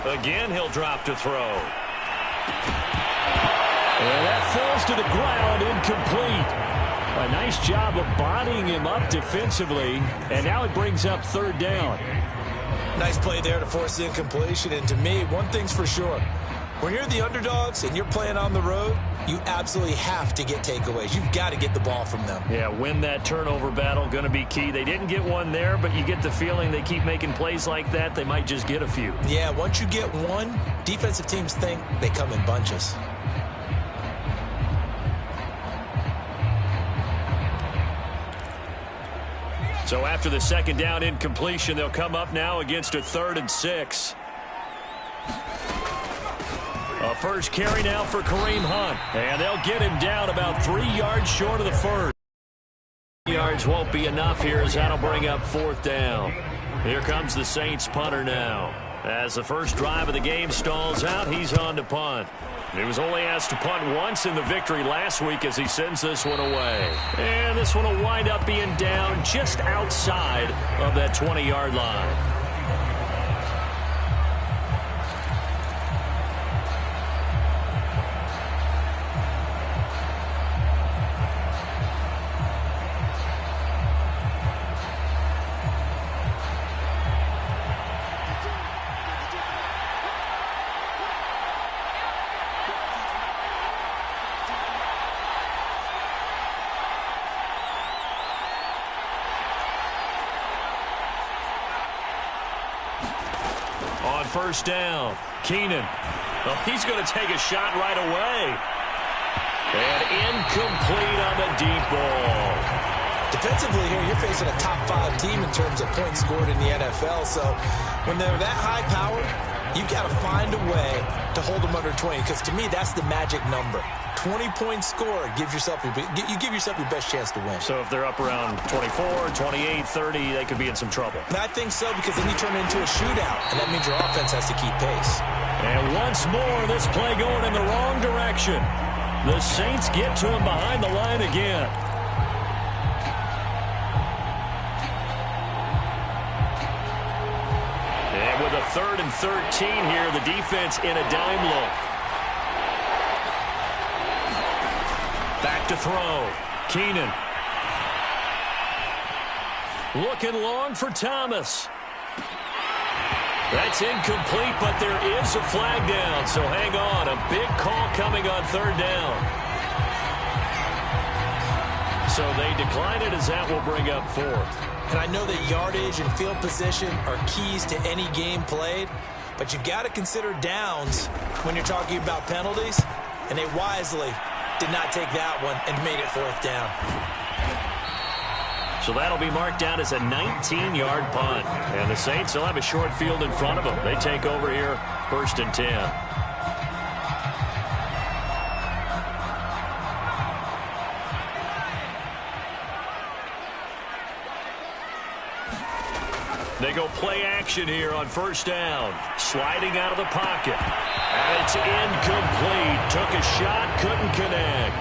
Again, he'll drop to throw. And that falls to the ground, incomplete. A nice job of bodying him up defensively, and now it brings up third down. Nice play there to force the incompletion, and to me, one thing's for sure. When you're the underdogs and you're playing on the road, you absolutely have to get takeaways. You've got to get the ball from them. Yeah, win that turnover battle, going to be key. They didn't get one there, but you get the feeling they keep making plays like that, they might just get a few. Yeah, once you get one, defensive teams think they come in bunches. So after the second down incompletion, they'll come up now against a 3rd and 6. A first carry now for Kareem Hunt. And they'll get him down about 3 yards short of the first. Yards won't be enough here as that'll bring up 4th down. Here comes the Saints punter now. As the first drive of the game stalls out, he's on to punt. He was only asked to punt once in the victory last week as he sends this one away. And this one will wind up being down just outside of that 20-yard line. On first down, Keenan. Well, he's going to take a shot right away. And incomplete on the deep ball. Defensively here, you're facing a top 5 team in terms of points scored in the NFL. So when they're that high powered, you've got to find a way to hold them under 20. Because to me, that's the magic number. 20-point score, you give yourself your best chance to win. So if they're up around 24, 28, 30, they could be in some trouble. And I think so, because then you turn it into a shootout, and that means your offense has to keep pace. And once more, this play going in the wrong direction. The Saints get to him behind the line again. And with a 3rd and 13 here, the defense in a dime look. Back to throw. Keenan. Looking long for Thomas. That's incomplete, but there is a flag down, so hang on. A big call coming on 3rd down. So they decline it as that will bring up 4th. And I know that yardage and field position are keys to any game played, but you've got to consider downs when you're talking about penalties, and they wisely did not take that one and made it 4th down. So that'll be marked down as a 19-yard punt. And the Saints will have a short field in front of them. They take over here, 1st and 10. They go play action here on 1st down. Sliding out of the pocket. And it's incomplete. Took a shot, couldn't connect.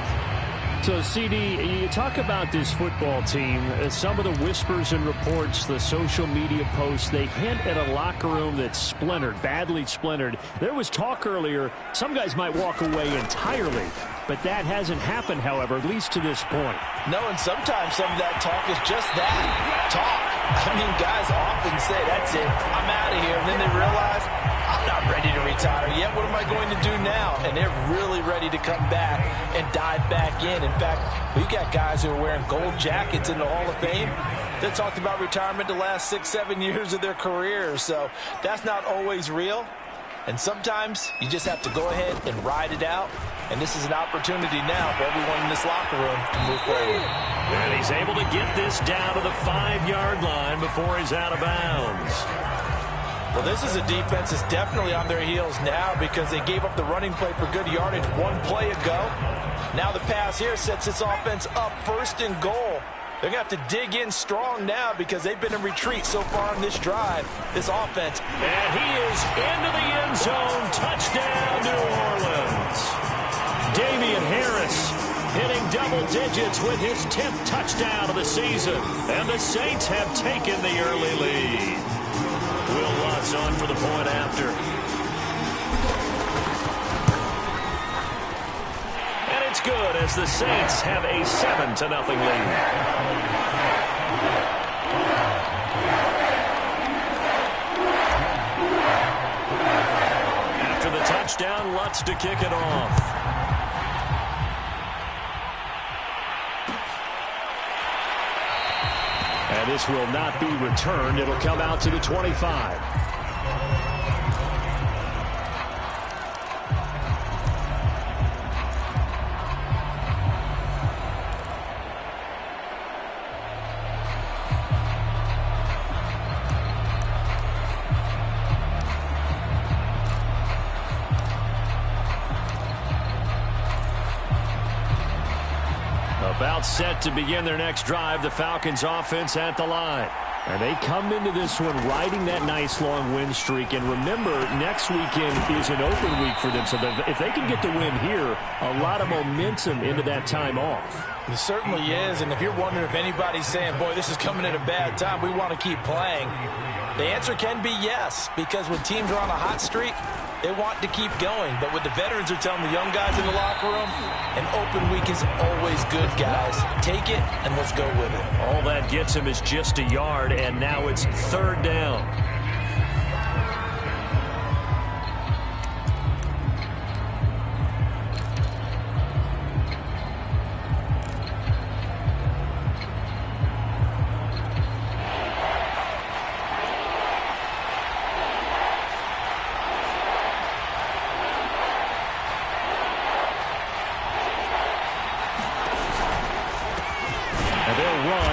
So, CD, you talk about this football team, some of the whispers and reports, the social media posts, they hint at a locker room that's splintered, badly splintered. There was talk earlier, some guys might walk away entirely, but that hasn't happened, however, at least to this point. No, and sometimes some of that talk is just that, talk. I mean, guys often say, that's it, I'm out of here, and then they realize, I'm not ready to retire yet. What am I going to do now? And they're really ready to come back and dive back in. In fact, we've got guys who are wearing gold jackets in the Hall of Fame that talked about retirement the last 6-7 years of their careers. So that's not always real. And sometimes you just have to go ahead and ride it out. And this is an opportunity now for everyone in this locker room to move forward. And he's able to get this down to the 5-yard line before he's out of bounds. Well, this is a defense that's definitely on their heels now because they gave up the running play for good yardage one play ago. Now the pass here sets this offense up 1st and goal. They're going to have to dig in strong now because they've been in retreat so far on this drive, this offense. And he is into the end zone. Touchdown, New Orleans. Damian Harris hitting double digits with his 10th touchdown of the season. And the Saints have taken the early lead. Will Lutz on for the point after. as the Saints have a 7-0 lead. After the touchdown, Lutz to kick it off. And this will not be returned. It'll come out to the 25. About set to begin their next drive, the Falcons offense at the line. And they come into this one riding that nice long win streak. And remember, next weekend is an open week for them. So if they can get the win here, a lot of momentum into that time off. It certainly is. And if you're wondering if anybody's saying, boy, this is coming at a bad time, we want to keep playing, the answer can be yes. Because when teams are on a hot streak, they want to keep going. But what the veterans are telling the young guys in the locker room, an open week is always good, guys. Take it, and let's go with it. All that gets him is just a yard, and now it's 3rd down.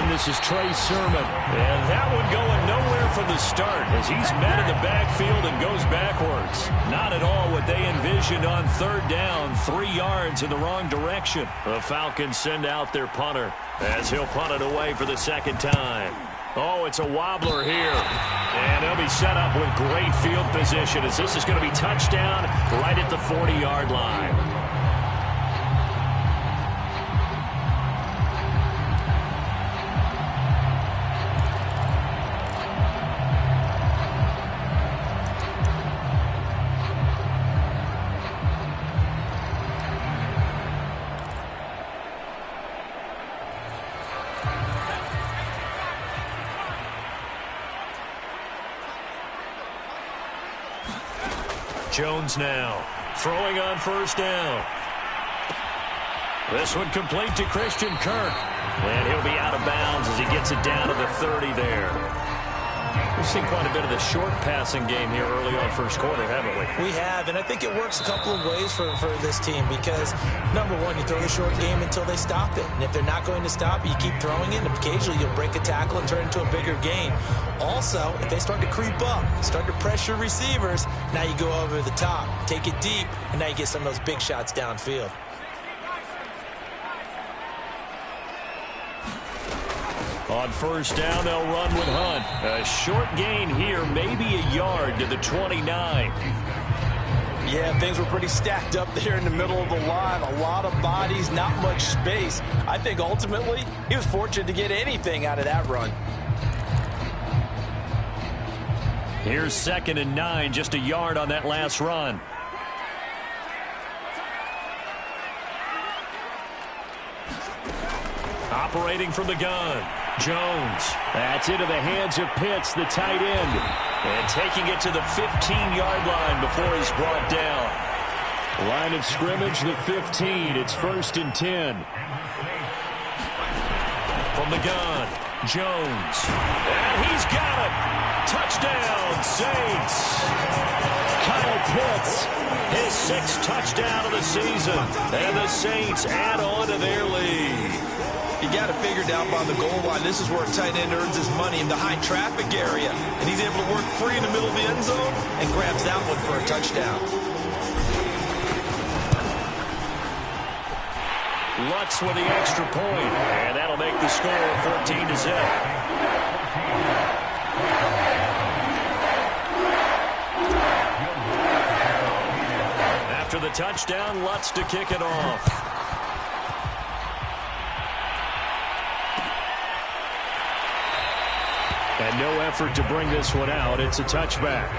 This is Trey Sermon. And that one going nowhere from the start as he's met in the backfield and goes backwards. Not at all what they envisioned on 3rd down. 3 yards in the wrong direction. The Falcons send out their punter as he'll punt it away for the 2nd time. Oh, it's a wobbler here. And they'll be set up with great field position as this is going to be touchdown right at the 40-yard line. Jones now throwing on 1st down. This one complete to Christian Kirk. And he'll be out of bounds as he gets it down to the 30 there. We've seen quite a bit of the short passing game here early on 1st quarter, haven't we? We have, and I think it works a couple of ways for this team because, number one, you throw the short game until they stop it. And if they're not going to stop it, you keep throwing it, and occasionally you'll break a tackle and turn it into a bigger gain. Also, if they start to creep up, start to pressure receivers, now you go over the top, take it deep, and now you get some of those big shots downfield. On 1st down, they'll run with Hunt. A short gain here, maybe a yard to the 29. Yeah, things were pretty stacked up there in the middle of the line. A lot of bodies, not much space. I think ultimately he was fortunate to get anything out of that run. Here's 2nd and 9, just a yard on that last run. Operating from the gun. Jones. That's into the hands of Pitts, the tight end. And taking it to the 15-yard line before he's brought down. Line of scrimmage, the 15. It's 1st and 10. From the gun, Jones. And he's got it. Touchdown, Saints. Kyle Pitts, his 6th touchdown of the season. And the Saints add on to their lead. You got to figure down by the goal line. This is where a tight end earns his money in the high traffic area. And he's able to work free in the middle of the end zone and grabs that one for a touchdown. Lutz with the extra point. And that'll make the score 14-0. After the touchdown, Lutz to kick it off. And no effort to bring this one out. It's a touchback.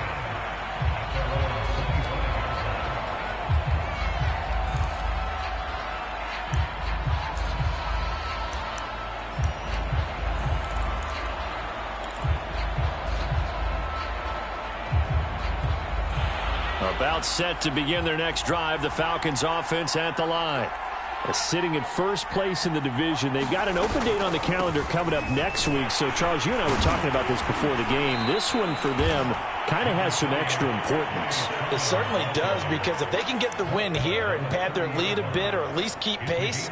About set to begin their next drive, the Falcons offense at the line. Sitting in first place in the division. They've got an open date on the calendar coming up next week. So, Charles, you and I were talking about this before the game. This one for them kind of has some extra importance. It certainly does, because if they can get the win here and pad their lead a bit or at least keep pace,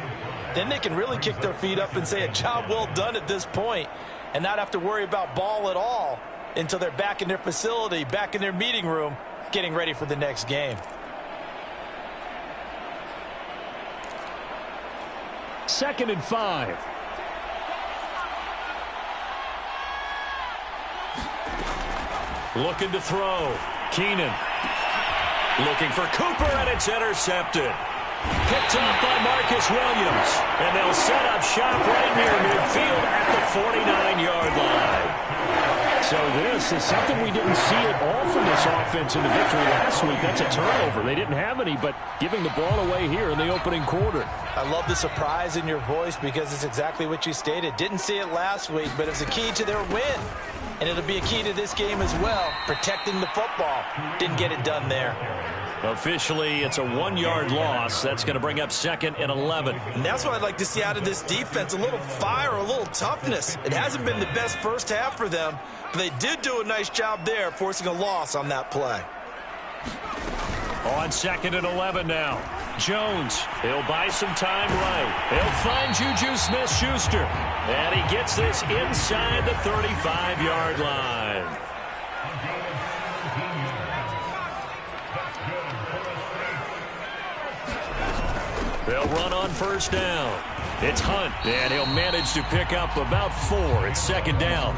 then they can really kick their feet up and say a job well done at this point and not have to worry about ball at all until they're back in their facility, back in their meeting room, getting ready for the next game. Second and 5. Looking to throw. Keenan. Looking for Cooper, and it's intercepted. Picked off by Marcus Williams. And they'll set up shop right near midfield at the 49-yard line. So this is something we didn't see at all from this offense in the victory last week. That's a turnover. They didn't have any, but giving the ball away here in the opening quarter. I love the surprise in your voice because it's exactly what you stated. Didn't see it last week, but it's a key to their win. And it'll be a key to this game as well, protecting the football. Didn't get it done there. Officially, it's a 1-yard loss. That's going to bring up 2nd and 11. And that's what I'd like to see out of this defense, a little fire, a little toughness. It hasn't been the best first half for them, but they did do a nice job there, forcing a loss on that play. On 2nd and 11 now. Jones, he'll buy some time right. He'll find Juju Smith-Schuster. And he gets this inside the 35-yard line. They'll run on first down. It's Hunt, and he'll manage to pick up about 4. It's 2nd down.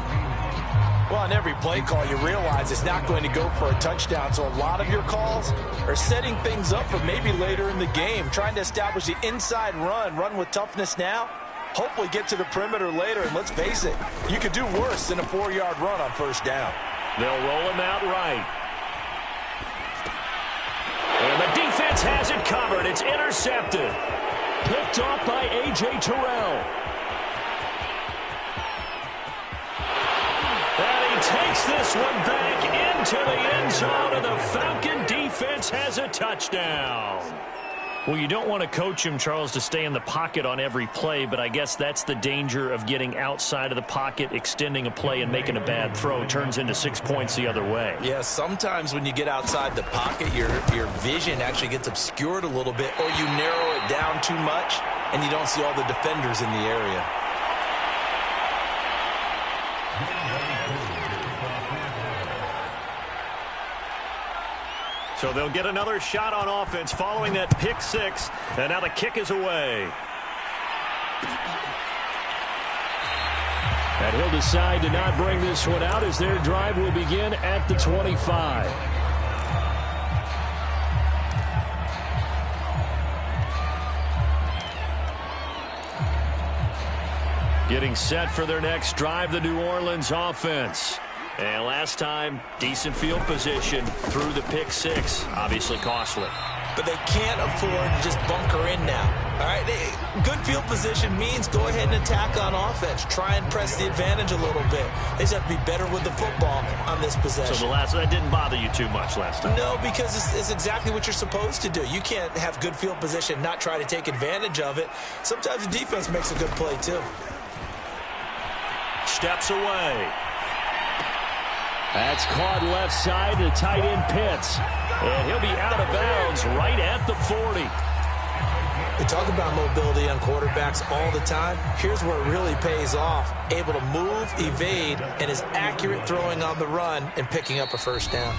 Well, on every play call, you realize it's not going to go for a touchdown, so a lot of your calls are setting things up for maybe later in the game, trying to establish the inside run with toughness now, hopefully get to the perimeter later, and let's face it, you could do worse than a 4-yard run on first down. They'll roll him out right. And the defense has it covered. It's intercepted. Picked off by A.J. Terrell. And he takes this one back into the end zone, and the Falcon defense has a touchdown. Well, you don't want to coach him, Charles, to stay in the pocket on every play, but I guess that's the danger of getting outside of the pocket, extending a play, and making a bad throw. Turns into 6 points the other way. Yeah, sometimes when you get outside the pocket, your vision actually gets obscured a little bit, or you narrow it down too much, and you don't see all the defenders in the area. So they'll get another shot on offense following that pick 6, and now the kick is away. And he'll decide to not bring this one out as their drive will begin at the 25. Getting set for their next drive, the New Orleans offense. And last time, decent field position through the pick 6. Obviously costly. But they can't afford to just bunker in now. All right, good field position means go ahead and attack on offense. Try and press the advantage a little bit. They just have to be better with the football on this possession. So that didn't bother you too much last time? No, because it's exactly what you're supposed to do. You can't have good field position, not try to take advantage of it. Sometimes the defense makes a good play, too. Steps away. That's caught left side to tight end Pitts. And he'll be out of bounds right at the 40. We talk about mobility on quarterbacks all the time. Here's where it really pays off. Able to move, evade, and is accurate throwing on the run and picking up a first down.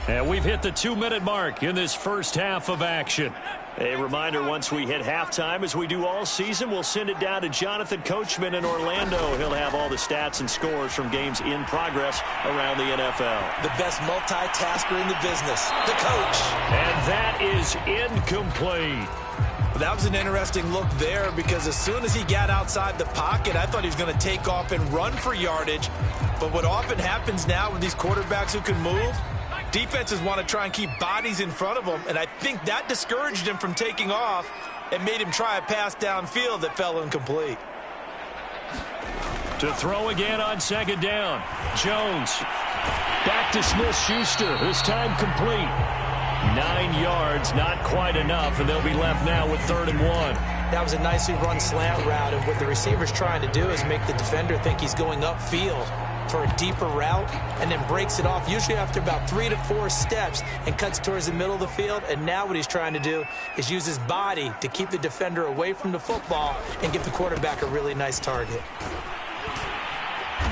And we've hit the 2-minute mark in this first half of action. A reminder, once we hit halftime, as we do all season, we'll send it down to Jonathan Coachman in Orlando. He'll have all the stats and scores from games in progress around the NFL. The best multitasker in the business, the coach. And that is incomplete. That was an interesting look there because as soon as he got outside the pocket, I thought he was going to take off and run for yardage. But what often happens now with these quarterbacks who can move, defenses want to try and keep bodies in front of them, and I think that discouraged him from taking off and made him try a pass downfield that fell incomplete. To throw again on second down. Jones Back to Smith-Schuster. This time complete. 9 yards, not quite enough, and they'll be left now with 3rd and 1. That was a nicely run slant route, and what the receiver's trying to do is make the defender think he's going upfield for a deeper route, and then breaks it off, usually after about 3 to 4 steps, and cuts towards the middle of the field. And now what he's trying to do is use his body to keep the defender away from the football and give the quarterback a really nice target.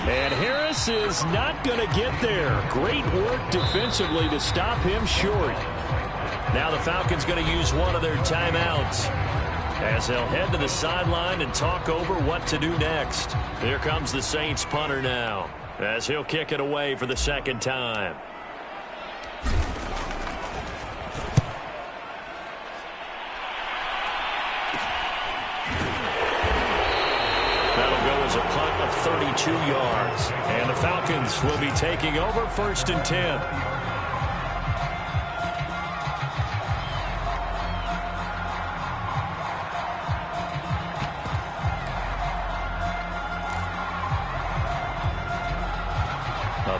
And Harris is not going to get there. Great work defensively to stop him short. Now the Falcons going to use one of their timeouts as they'll head to the sideline and talk over what to do next. Here comes the Saints punter now as he'll kick it away for the 2nd time. That'll go as a punt of 32 yards. And the Falcons will be taking over 1st and 10.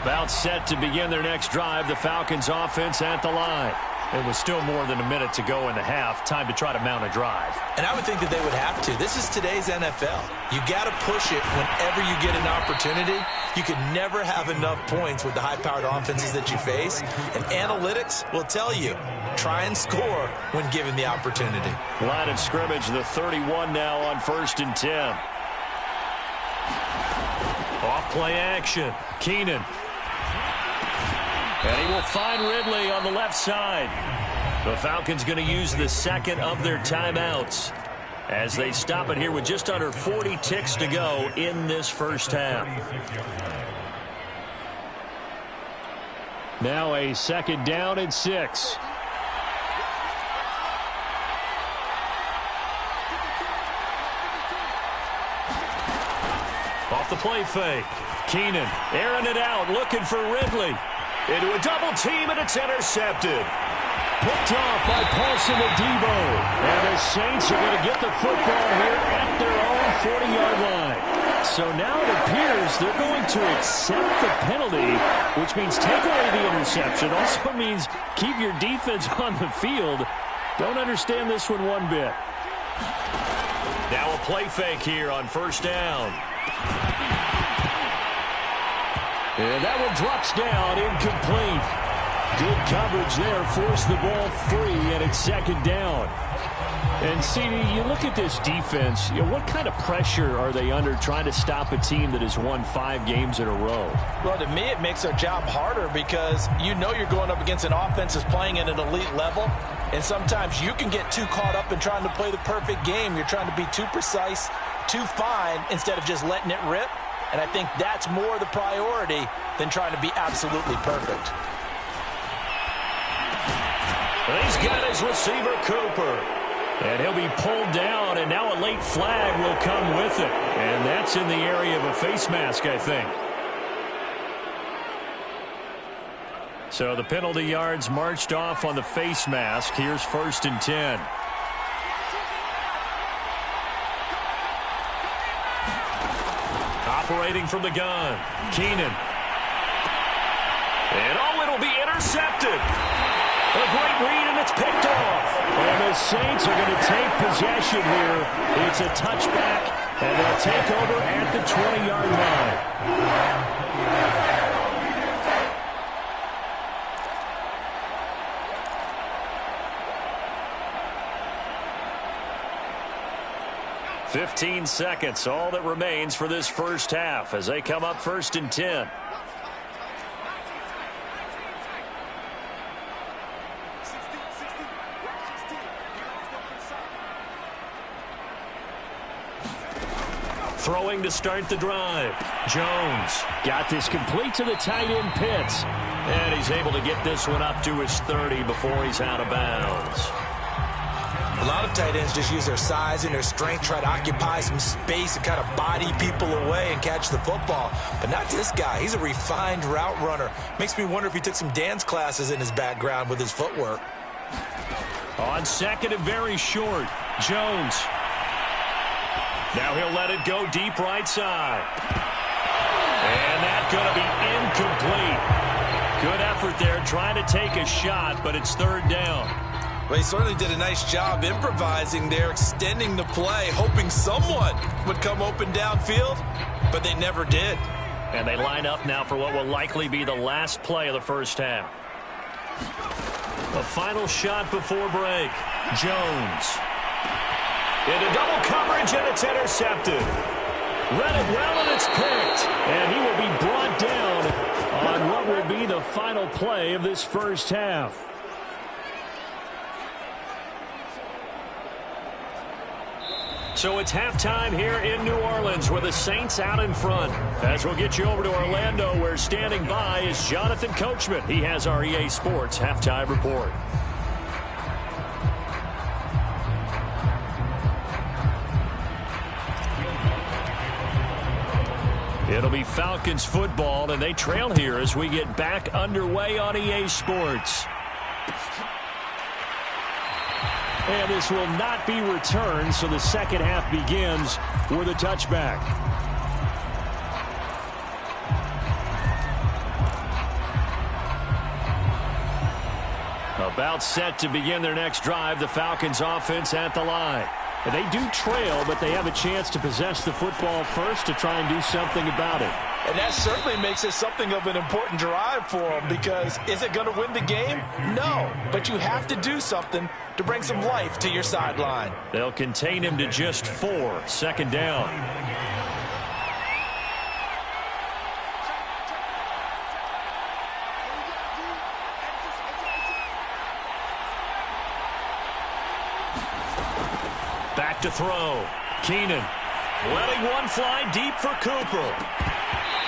About set to begin their next drive, the Falcons offense at the line. It was still more than a minute to go in the half. Time to try to mount a drive. And I would think that they would have to. This is today's NFL. You got to push it whenever you get an opportunity. You can never have enough points with the high-powered offenses that you face. And analytics will tell you, try and score when given the opportunity. Line of scrimmage, the 31 now on 1st and 10. Off play action. Keenan. And he will find Ridley on the left side. The Falcons going to use the 2nd of their timeouts as they stop it here with just under 40 ticks to go in this first half. Now a 2nd down and 6. Off the play fake. Keenan airing it out, looking for Ridley. Into a double team, and it's intercepted. Picked off by Paulson Adebo. And the Saints are going to get the football here at their own 40-yard line. So now it appears they're going to accept the penalty, which means take away the interception. Also means keep your defense on the field. Don't understand this one bit. Now a play fake here on 1st down. And that one drops down, incomplete. Good coverage there, forced the ball free, and it's 2nd down. And, CD, you look at this defense, what kind of pressure are they under trying to stop a team that has won 5 games in a row? Well, to me, it makes their job harder because you know you're going up against an offense that's playing at an elite level, and sometimes you can get too caught up in trying to play the perfect game. You're trying to be too precise, too fine, instead of just letting it rip. And I think that's more the priority than trying to be absolutely perfect. He's got his receiver, Cooper. And he'll be pulled down, and now a late flag will come with it. And that's in the area of a face mask, I think. So the penalty yards marched off on the face mask. Here's 1st and 10. Operating from the gun, Keenan. And it'll be intercepted. A great read, and it's picked off. And the Saints are going to take possession here. It's a touchback, and they'll take over at the 20-yard line. 15 seconds, all that remains for this first half as they come up 1st and 10. Throwing to start the drive. Jones got this complete to the tight end Pitts. And he's able to get this one up to his 30 before he's out of bounds. A lot of tight ends just use their size and their strength, try to occupy some space and kind of body people away and catch the football. But not this guy. He's a refined route runner. Makes me wonder if he took some dance classes in his background with his footwork. On 2nd and very short, Jones. Now he'll let it go deep right side. And that's going to be incomplete. Good effort there trying to take a shot, but it's third down. Well, he certainly did a nice job improvising there, extending the play, hoping someone would come open downfield, but they never did. And they line up now for what will likely be the last play of the first half. A final shot before break. Jones. Into double coverage, and it's intercepted. Read it well, and it's picked. And he will be brought down on what will be the final play of this first half. So it's halftime here in New Orleans with the Saints out in front. As we'll get you over to Orlando, where standing by is Jonathan Coachman. He has our EA Sports halftime report. It'll be Falcons football, and they trail here as we get back underway on EA Sports. And this will not be returned, so the second half begins with a touchback. About set to begin their next drive, the Falcons offense at the line. They do trail, but they have a chance to possess the football first to try and do something about it. And that certainly makes it something of an important drive for them, because is it going to win the game? No, but you have to do something to bring some life to your sideline. They'll contain him to just 4. Second down. Back to throw. Keenan letting one fly deep for Cooper.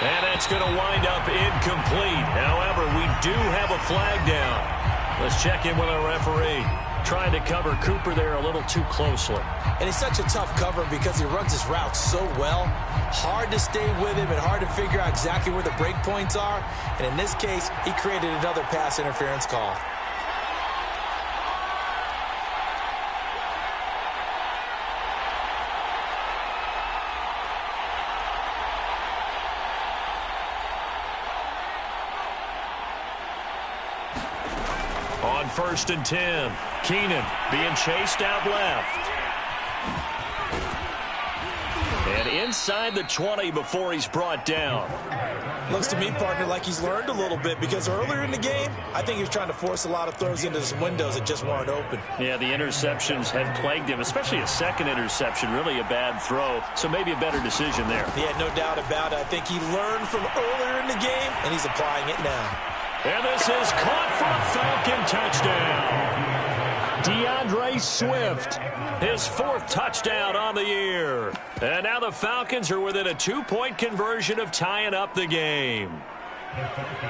And that's going to wind up incomplete. However, we do have a flag down. Let's check in with our referee. Trying to cover Cooper there a little too closely. And it's such a tough cover because he runs his route so well. Hard to stay with him and hard to figure out exactly where the break points are. And in this case, he created another pass interference call. On 1st and 10, Keenan being chased out left. And inside the 20 before he's brought down. Looks to me, partner, like he's learned a little bit, because earlier in the game, I think he was trying to force a lot of throws into some windows that just weren't open. Yeah, the interceptions had plagued him, especially a second interception, really a bad throw. So maybe a better decision there. Yeah, no doubt about it. I think he learned from earlier in the game, and he's applying it now. And this is caught for a Falcon touchdown. DeAndre Swift, his 4th touchdown on the year. And now the Falcons are within a 2-point conversion of tying up the game.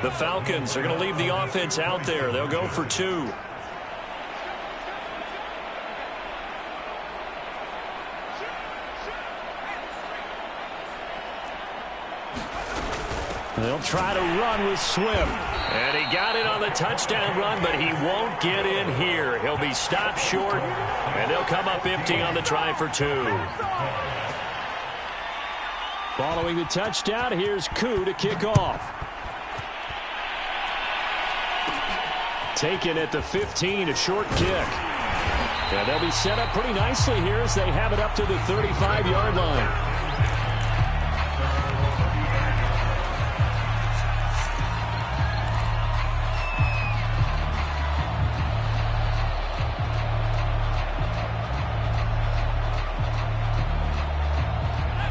The Falcons are going to leave the offense out there. They'll go for 2. They'll try to run with Swift. And he got it on the touchdown run, but he won't get in here. He'll be stopped short, and they'll come up empty on the try for 2. Following the touchdown, here's Koo to kick off. Taken at the 15, a short kick. And they'll be set up pretty nicely here as they have it up to the 35-yard line.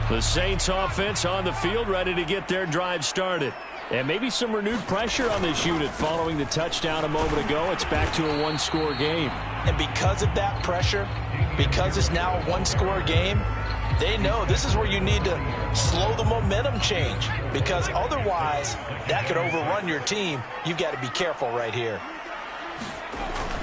The Saints offense on the field, ready to get their drive started. And maybe some renewed pressure on this unit following the touchdown a moment ago. It's back to a 1-score game. And because of that pressure, because it's now a 1-score game, they know this is where you need to slow the momentum change, because otherwise that could overrun your team. You've got to be careful right here.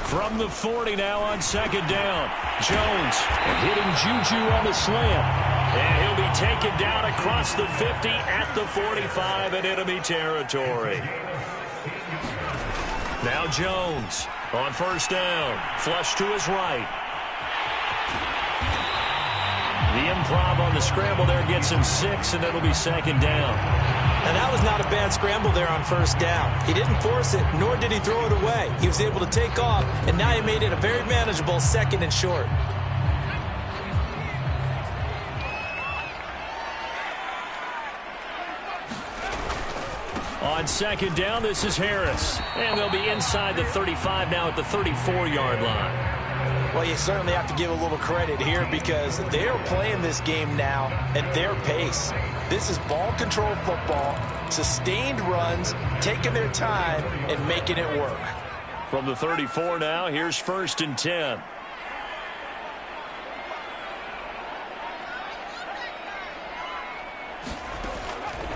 From the 40 now on 2nd down. Jones hitting Juju on the slant. And he'll be taken down across the 50 at the 45 in enemy territory. Now Jones on 1st down. Flush to his right. The improv on the scramble there gets him 6, and it'll be 2nd down. Now, that was not a bad scramble there on first down. He didn't force it, nor did he throw it away. He was able to take off, and now he made it a very manageable 2nd and short. On 2nd down, this is Harris. And they'll be inside the 35 now at the 34-yard line. Well, you certainly have to give a little credit here because they are playing this game now at their pace. This is ball control football, sustained runs, taking their time, and making it work. From the 34 now, here's 1st and 10.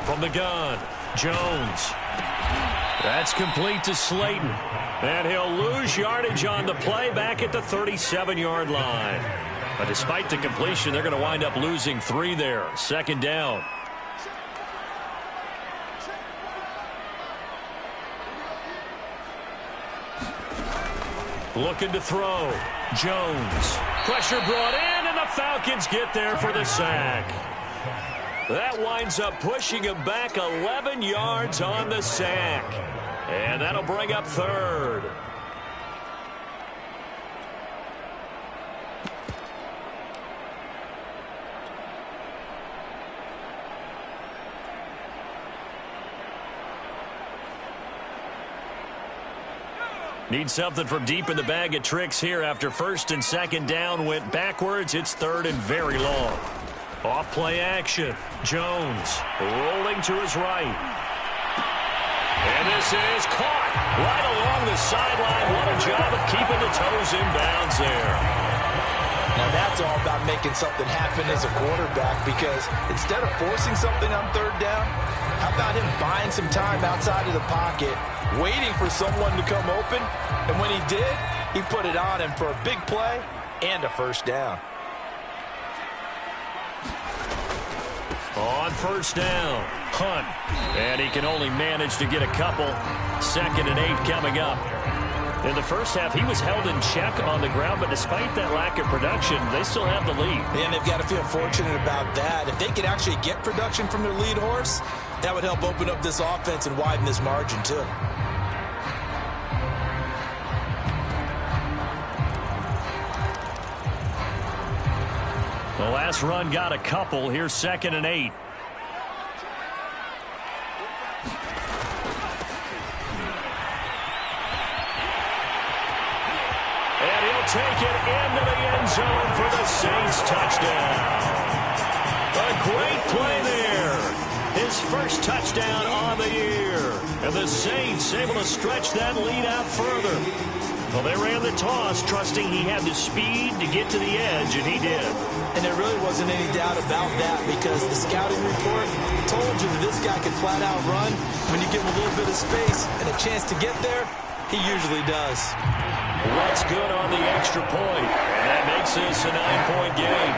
From the gun, Jones. That's complete to Slayton. And he'll lose yardage on the play back at the 37-yard line. But despite the completion, they're going to wind up losing 3 there. 2nd down. Looking to throw. Jones. Pressure brought in, and the Falcons get there for the sack. That winds up pushing him back 11 yards on the sack. And that'll bring up 3rd. Need something from deep in the bag of tricks here after 1st and 2nd down went backwards. It's 3rd and very long. Off play action. Jones rolling to his right. And this is caught right along the sideline. What a job of keeping the toes in bounds there. Now that's all about making something happen as a quarterback because instead of forcing something on 3rd down, how about him buying some time outside of the pocket, waiting for someone to come open, and when he did, he put it on him for a big play and a 1st down. On 1st down, Hunt. And he can only manage to get a couple. 2nd and 8 coming up. In the first half, he was held in check on the ground, but despite that lack of production, they still have the lead. And they've got to feel fortunate about that. If they could actually get production from their lead horse, that would help open up this offense and widen this margin too. The last run got a couple. Here's 2nd and 8. And he'll take it into the end zone for the Saints touchdown. A great play there. His first touchdown on the year. And the Saints able to stretch that lead out further. Well, they ran the toss, trusting he had the speed to get to the edge, and he did. And there really wasn't any doubt about that because the scouting report told you that this guy could flat out run. When you give him a little bit of space and a chance to get there, he usually does. What's good on the extra point? And that makes this a 9-point game.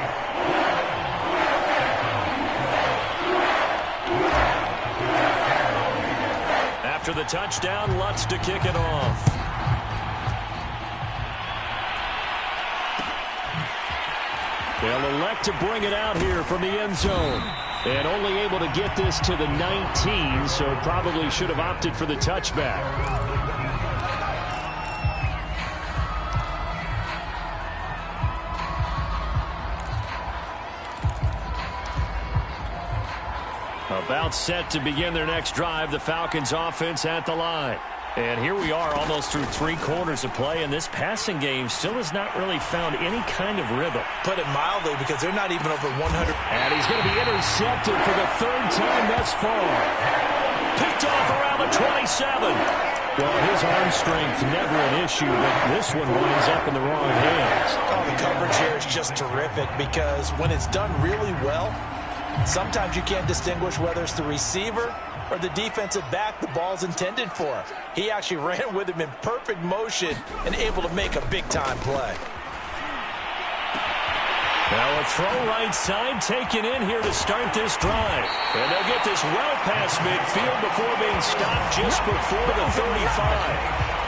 After the touchdown, Lutz to kick it off. They'll elect to bring it out here from the end zone. And only able to get this to the 19, so probably should have opted for the touchback. About set to begin their next drive, the Falcons offense at the line. And here we are almost through 3 quarters of play, and this passing game still has not really found any kind of rhythm. Put it mildly, because they're not even over 100. And he's going to be intercepted for the 3rd time thus far. Picked off around the 27. Well, his arm strength never an issue, but this one winds up in the wrong hands. Oh, the coverage here is just terrific because when it's done really well, sometimes you can't distinguish whether it's the receiver or the defensive back the ball's intended for. He actually ran with him in perfect motion and able to make a big-time play. Now a throw right side taken in here to start this drive. And they'll get this well past midfield before being stopped just before the 35.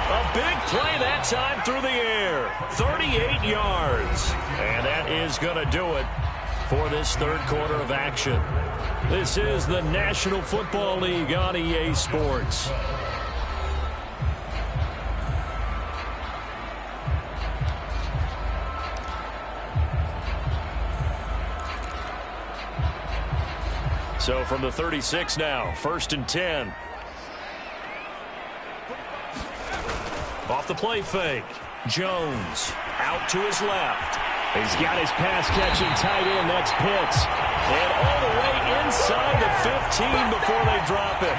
A big play that time through the air. 38 yards. And that is going to do it for this third quarter of action. This is the National Football League on EA Sports. So from the 36 now, 1st and 10. Off the play fake. Jones out to his left. He's got his pass-catching tight end. That's Pitts. And all the way inside the 15 before they drop it.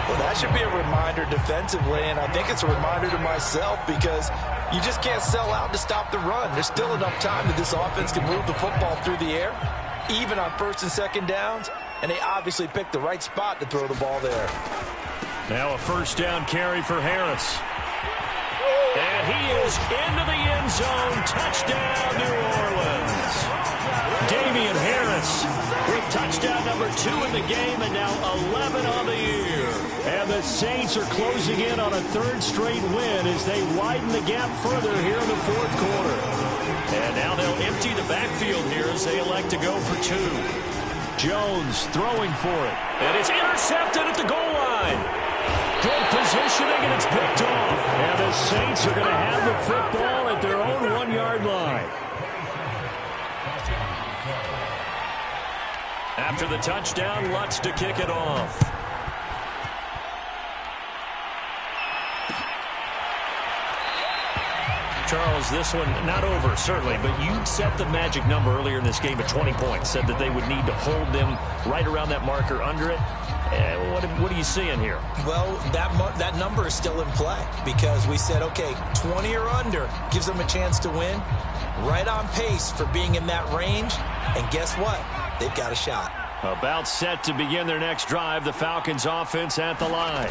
Well, that should be a reminder defensively, and I think it's a reminder to myself because you just can't sell out to stop the run. There's still enough time that this offense can move the football through the air, even on 1st and 2nd downs, and they obviously picked the right spot to throw the ball there. Now a 1st down carry for Harris. And he is into the end zone. Touchdown, New Orleans. Damian Harris with touchdown number 2 in the game and now 11 on the year. And the Saints are closing in on a 3rd straight win as they widen the gap further here in the 4th quarter. And now they'll empty the backfield here as they elect to go for 2. Jones throwing for it. And it's intercepted at the goal line. Good positioning, and it's picked off. And the Saints are going to have the football at their own 1-yard line. After the touchdown, Lutz to kick it off. Charles, this one not over, certainly, but you set the magic number earlier in this game at 20 points. Said that they would need to hold them right around that marker under it. What are you seeing here? Well, that number is still in play because we said, okay, 20 or under gives them a chance to win. Right on pace for being in that range. And guess what? They've got a shot. About set to begin their next drive, the Falcons offense at the line.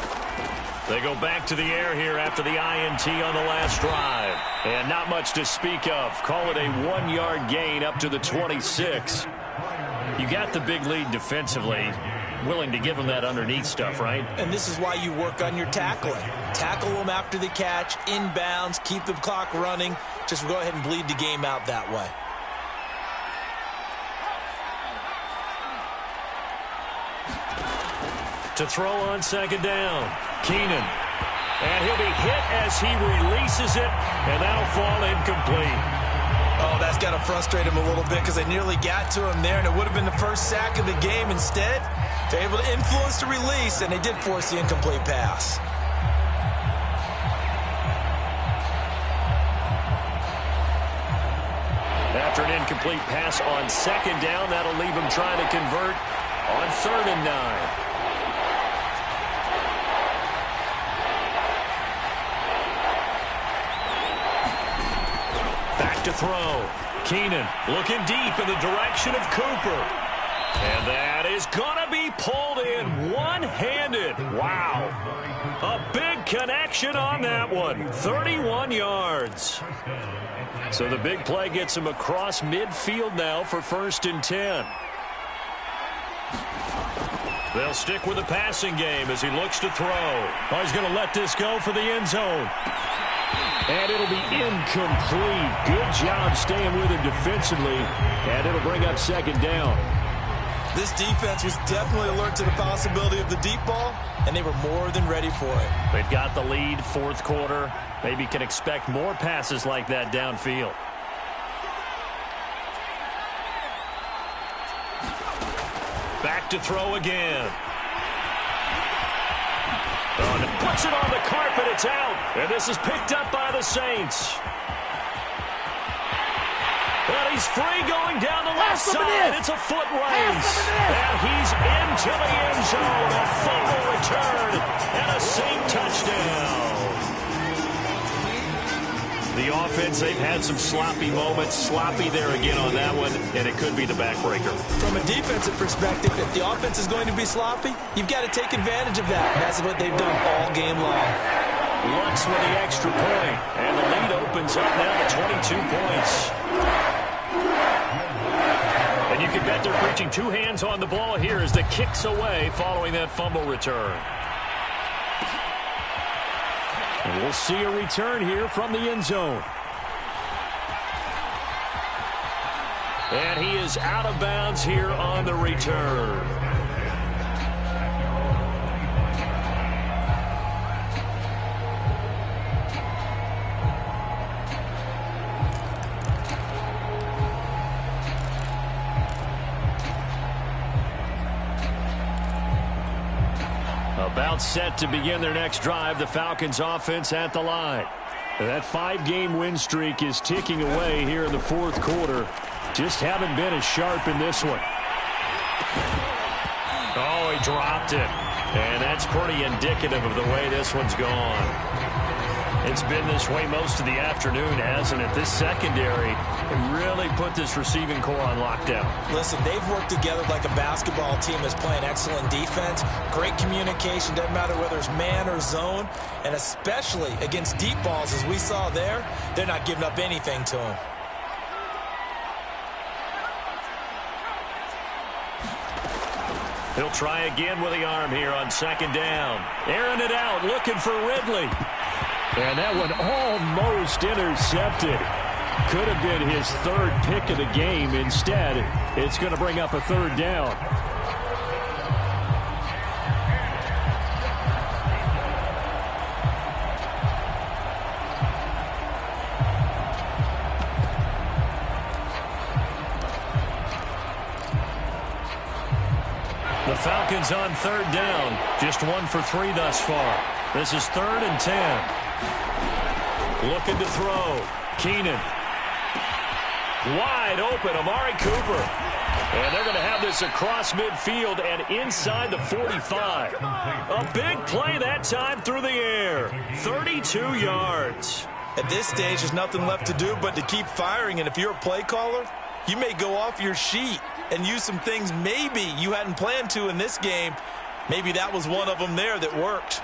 They go back to the air here after the INT on the last drive. And not much to speak of. Call it a 1-yard gain up to the 26. You got the big lead defensively. Willing to give them that underneath stuff, right? And this is why you work on your tackling. Tackle them after the catch, inbounds, keep the clock running. Just go ahead and bleed the game out that way. To throw on 2nd down, Keenan. And he'll be hit as he releases it, and that'll fall incomplete. Oh, that's got to frustrate him a little bit because they nearly got to him there, and it would have been the first sack of the game. Instead, they're able to influence the release, and they did force the incomplete pass. After an incomplete pass on 2nd down, that'll leave him trying to convert on 3rd and 9. To throw. Keenan looking deep in the direction of Cooper. And that is going to be pulled in one-handed. Wow. A big connection on that one. 31 yards. So the big play gets him across midfield now for 1st and 10. They'll stick with the passing game as he looks to throw. Oh, he's going to let this go for the end zone. And it'll be incomplete. Good job staying with him defensively. And it'll bring up 2nd down. This defense was definitely alert to the possibility of the deep ball, and they were more than ready for it. They've got the lead, 4th quarter. Maybe can expect more passes like that downfield. Back to throw again. Puts it on the carpet. It's out. And this is picked up by the Saints. And he's free going down the left side. It's a foot race. And he's into the end zone. A fumble return and a Saint touchdown. The offense, they've had some sloppy moments. Sloppy there again on that one, and it could be the backbreaker. From a defensive perspective, if the offense is going to be sloppy, you've got to take advantage of that. That's what they've done all game long. Lutz with the extra point, and the lead opens up now to 22 points. And you can bet they're preaching 2 hands on the ball here as the kick's away following that fumble return. And we'll see a return here from the end zone. And he is out of bounds here on the return. About set to begin their next drive, the Falcons offense at the line. That 5-game win streak is ticking away here in the fourth quarter. Just haven't been as sharp in this one. Oh, he dropped it. And that's pretty indicative of the way this one's gone. It's been this way most of the afternoon, hasn't it? This secondary really put this receiving core on lockdown. Listen, they've worked together like a basketball team that's playing excellent defense. Great communication, doesn't matter whether it's man or zone. And especially against deep balls, as we saw there, they're not giving up anything to them. He'll try again with the arm here on second down. Airing it out, looking for Ridley. And that one almost intercepted. Could have been his third pick of the game. Instead, it's going to bring up a third down. The Falcons on third down. Just 1 for 3 thus far. This is 3rd and 10. Looking to throw. Keenan. Wide open. Amari Cooper. And they're going to have this across midfield and inside the 45. A big play that time through the air. 32 yards. At this stage, there's nothing left to do but to keep firing. And if you're a play caller, you may go off your sheet and use some things maybe you hadn't planned to in this game. Maybe that was one of them there that worked.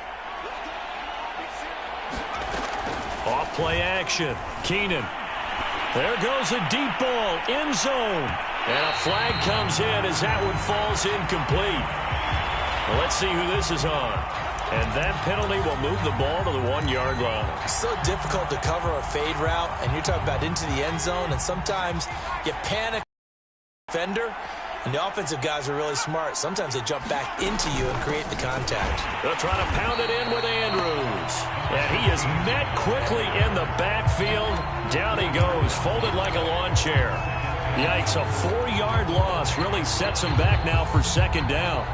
Off play action. Keenan. There goes a deep ball. End zone. And a flag comes in as that one falls incomplete. Well, let's see who this is on. And that penalty will move the ball to the 1-yard line. It's so difficult to cover a fade route, and you're talking about into the end zone, and sometimes you panic defender, and the offensive guys are really smart. Sometimes they jump back into you and create the contact. They'll try to pound it in with Andrews. And he is met quickly in the backfield. Down he goes, folded like a lawn chair. Yikes, a 4-yard loss really sets him back now for second down.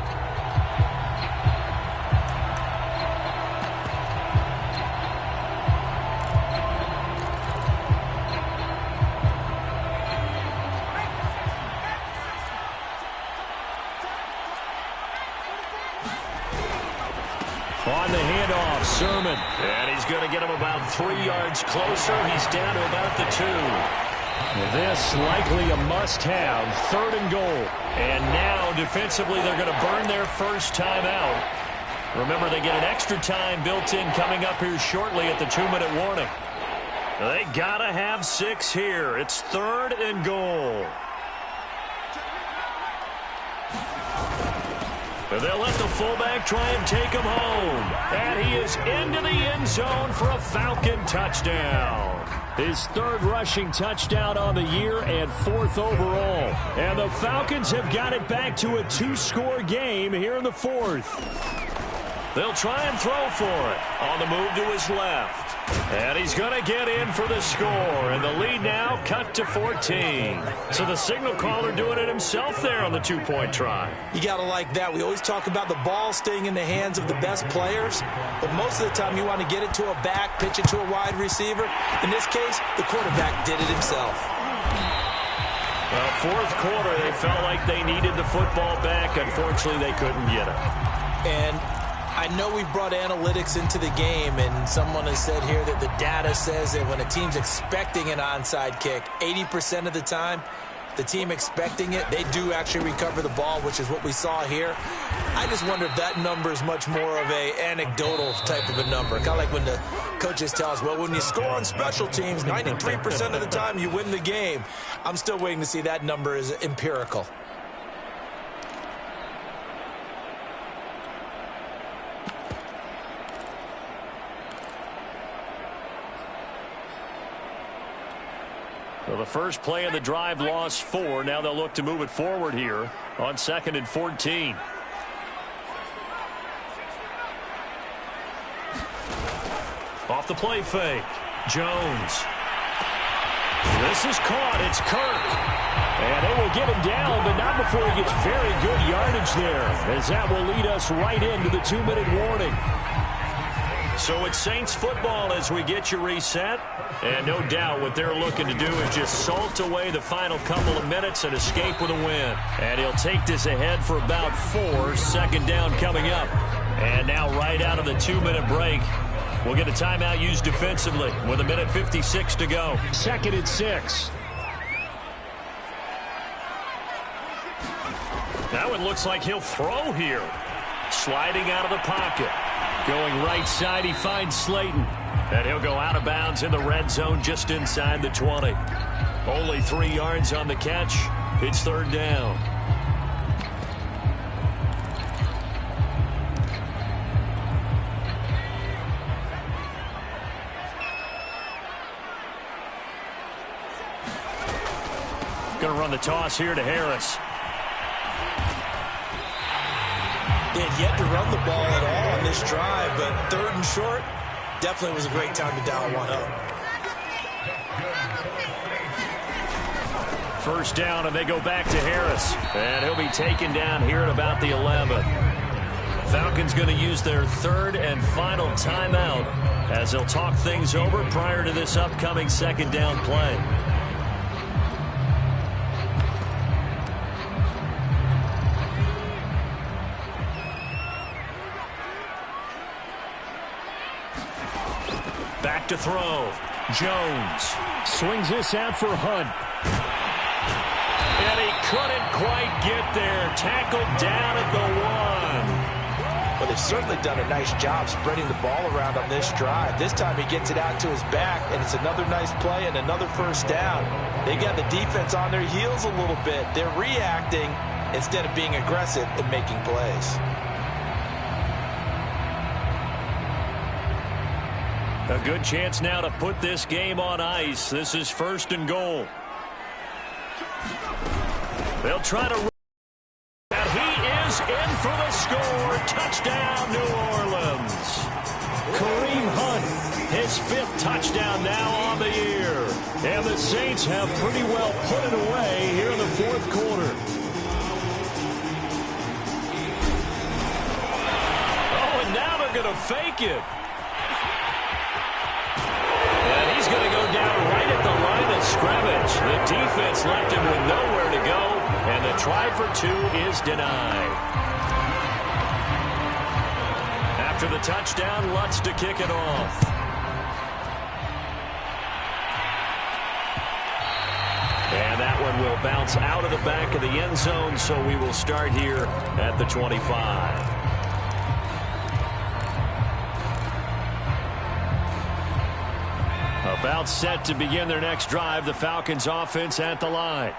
On the handoff, Sermon. And he's going to get him about 3 yards closer. He's down to about the 2. This likely a must-have. 3rd and goal. And now, defensively, they're going to burn their first time out. Remember, they get an extra time built in coming up here shortly at the 2-minute warning. They got to have 6 here. It's 3rd and goal. They'll let the fullback try and take him home. And he is into the end zone for a Falcon touchdown. His 3rd rushing touchdown on the year and 4th overall. And the Falcons have got it back to a 2-score game here in the 4th. They'll try and throw for it. On the move to his left. And he's going to get in for the score. And the lead now cut to 14. So the signal caller doing it himself there on the 2-point try. You got to like that. We always talk about the ball staying in the hands of the best players. But most of the time you want to get it to a back, pitch it to a wide receiver. In this case, the quarterback did it himself. Well, 4th quarter, they felt like they needed the football back. Unfortunately, they couldn't get it. And I know we brought analytics into the game, and someone has said here that the data says that when a team's expecting an onside kick, 80% of the time, the team expecting it, they do actually recover the ball, which is what we saw here. I just wonder if that number is much more of a anecdotal type of a number. Kind of like when the coaches tell us, well, when you score on special teams, 93% of the time you win the game. I'm still waiting to see that number is empirical. So the first play of the drive lost 4. Now they'll look to move it forward here on 2nd and 14. Off the play fake. Jones. This is caught. It's Kirk. And they will get him down, but not before he gets very good yardage there, as that will lead us right into the 2-minute warning. So it's Saints football as we get you reset. And no doubt what they're looking to do is just salt away the final couple of minutes and escape with a win. And he'll take this ahead for about 4. 2nd down coming up. And now right out of the 2-minute break, we'll get a timeout used defensively with 1:56 to go. 2nd and 6. That one looks like he'll throw here. Sliding out of the pocket. Going right side, he finds Slayton. And he'll go out of bounds in the red zone just inside the 20. Only 3 yards on the catch. It's 3rd down. Going to run the toss here to Harris. They had yet to run the ball at all on this drive, but 3rd and short definitely was a great time to dial one up. 1st down, and they go back to Harris. And he'll be taken down here at about the 11. Falcons going to use their 3rd and final timeout as they'll talk things over prior to this upcoming 2nd down play. Back to throw. Jones swings this out for Hunt. And he couldn't quite get there. Tackled down at the 1. Well, they've certainly done a nice job spreading the ball around on this drive. This time he gets it out to his back, and it's another nice play and another 1st down. They got the defense on their heels a little bit. They're reacting instead of being aggressive and making plays. A good chance now to put this game on ice. This is 1st and goal. They'll try to run. And he is in for the score. Touchdown, New Orleans. Kareem Hunt, his 5th touchdown now on the year. And the Saints have pretty well put it away here in the 4th quarter. Oh, and now they're going to fake it. And he's going to go down right at the line of scrimmage. The defense left him with nowhere to go, and the try for 2 is denied. After the touchdown, Lutz to kick it off. And that one will bounce out of the back of the end zone, so we will start here at the 25. About set to begin their next drive, the Falcons offense at the line.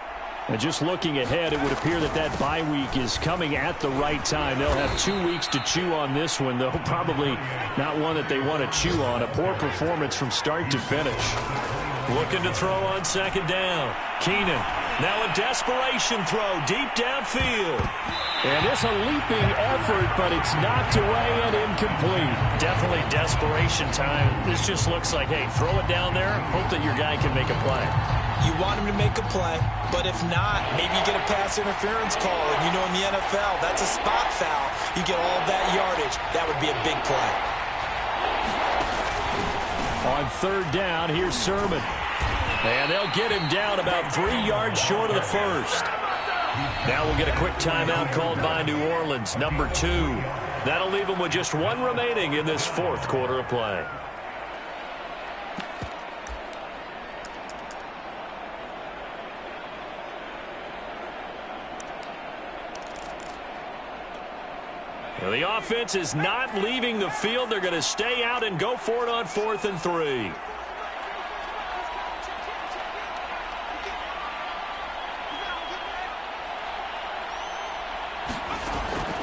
And just looking ahead, it would appear that that bye week is coming at the right time. They'll have 2 weeks to chew on this one, though probably not one that they want to chew on. A poor performance from start to finish. Looking to throw on 2nd down. Keenan, now a desperation throw deep downfield. And it's a leaping effort, but it's knocked away and incomplete. Definitely desperation time. This just looks like, hey, throw it down there, hope that your guy can make a play. You want him to make a play, but if not, maybe you get a pass interference call. And you know in the NFL, that's a spot foul. You get all that yardage. That would be a big play. On 3rd down, here's Sermon. And they'll get him down about 3 yards short of the 1st. Now we'll get a quick timeout called by New Orleans, number 2. That'll leave them with just 1 remaining in this 4th quarter of play. Well, the offense is not leaving the field. They're going to stay out and go for it on 4th and 3.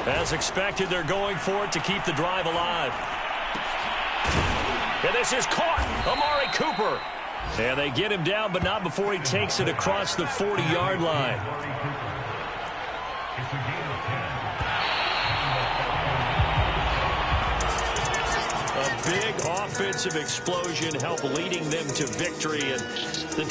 As expected, they're going for it to keep the drive alive. And this is caught. Amari Cooper. And they get him down, but not before he takes it across the 40-yard line. A big offensive explosion helped leading them to victory. And the